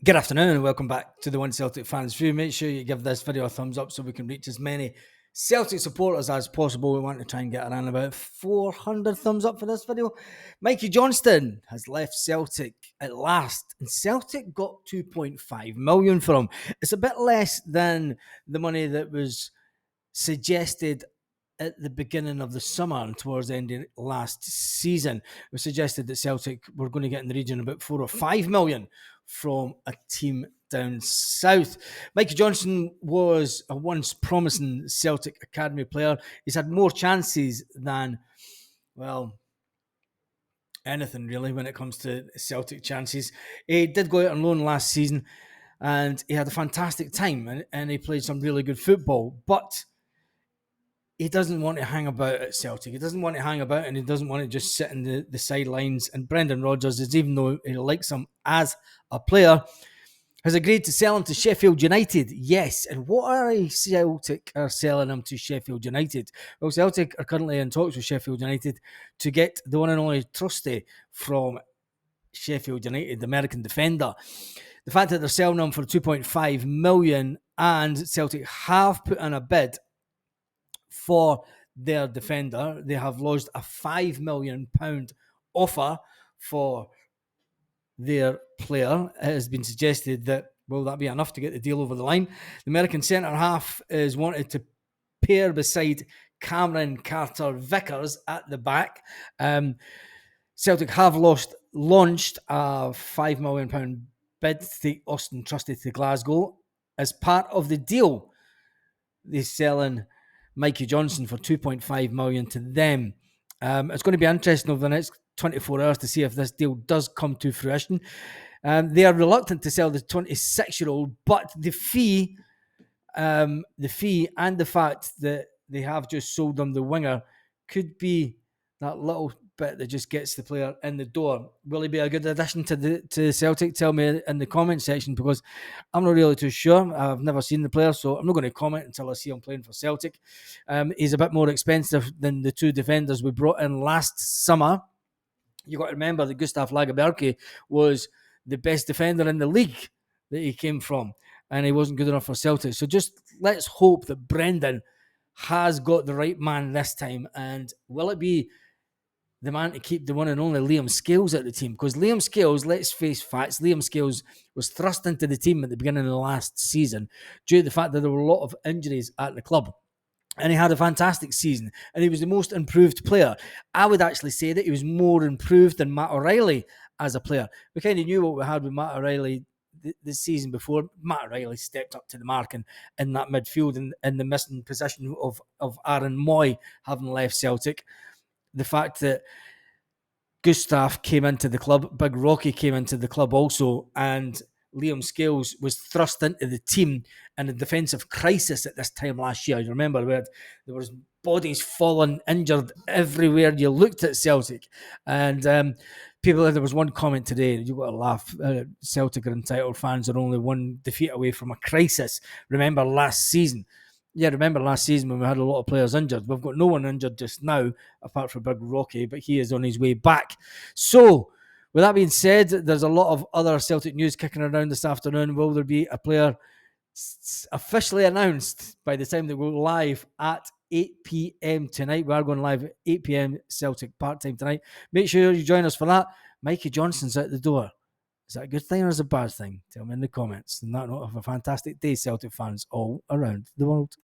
Good afternoon and welcome back to the One Celtic Fans View. Make sure you give this video a thumbs up so we can reach as many Celtic supporters as possible. We want to try and get around about 400 thumbs up for this video. Mikey Johnston has left Celtic at last, and Celtic got 2.5 million for him. It's a bit less than the money that was suggested at the beginning of the summer and towards the end of last season. It was suggested that Celtic were going to get in the region about 4 or 5 million from a team down south. Mikey Johnson was a once promising Celtic academy player. He's had more chances than, well, anything really when it comes to Celtic chances. He did go out on loan last season and he had a fantastic time and he played some really good football, but he doesn't want to hang about at Celtic. He doesn't want to hang about and he doesn't want to just sit in the sidelines. And Brendan Rodgers, is, even though he likes him as a player, has agreed to sell him to Sheffield United. Yes. And what are Celtic are selling him to Sheffield United? Well, Celtic are currently in talks with Sheffield United to get the one and only Trusty from Sheffield United, the American defender. The fact that they're selling him for 2.5 million and Celtic have put in a bid for their defender. They have lodged a £5 million offer for their player. It has been suggested that, will that be enough to get the deal over the line? The American centre-half is wanted to pair beside Cameron Carter-Vickers at the back. Celtic have launched a £5 million bid to take Austin Trusty to Glasgow. As part of the deal, they're selling Mikey Johnson for 2.5 million to them. It's going to be interesting over the next 24 hours to see if this deal does come to fruition. They are reluctant to sell the 26-year-old, but the fee and the fact that they have just sold them the winger could be that little bit that just gets the player in the door. Will he be a good addition to Celtic? Tell me in the comment section, because I'm not really too sure. I've never seen the player, so I'm not going to comment until I see him playing for Celtic. He's a bit more expensive than the two defenders we brought in last summer. You've got to remember that Gustav Lagerberke was the best defender in the league that he came from, and he wasn't good enough for Celtic. So just let's hope that Brendan has got the right man this time. And will it be the man to keep the one and only Liam Scales at the team? Because Liam Scales, let's face facts, Liam Scales was thrust into the team at the beginning of the last season due to the fact that there were a lot of injuries at the club. And he had a fantastic season, and he was the most improved player. I would actually say that he was more improved than Matt O'Reilly as a player. We kind of knew what we had with Matt O'Reilly this season before. Matt O'Reilly stepped up to the mark in that midfield and the missing position of Aaron Moy having left Celtic. The fact that Gustav came into the club, Big Rocky came into the club also, and Liam Scales was thrust into the team in a defensive crisis at this time last year. You remember where there was bodies falling injured everywhere you looked at Celtic. And there was one comment today, you've got to laugh, Celtic are entitled fans are only one defeat away from a crisis. Remember last season when we had a lot of players injured? We've got no one injured just now, apart from Big Rocky, but he is on his way back. So, with that being said, there's a lot of other Celtic news kicking around this afternoon. Will there be a player officially announced by the time they go live at 8 p.m. tonight? We are going live at 8 p.m. Celtic part-time tonight. Make sure you join us for that. Mikey Johnson's out the door. Is that a good thing or is it a bad thing? Tell me in the comments. And that note, have a fantastic day, Celtic fans all around the world.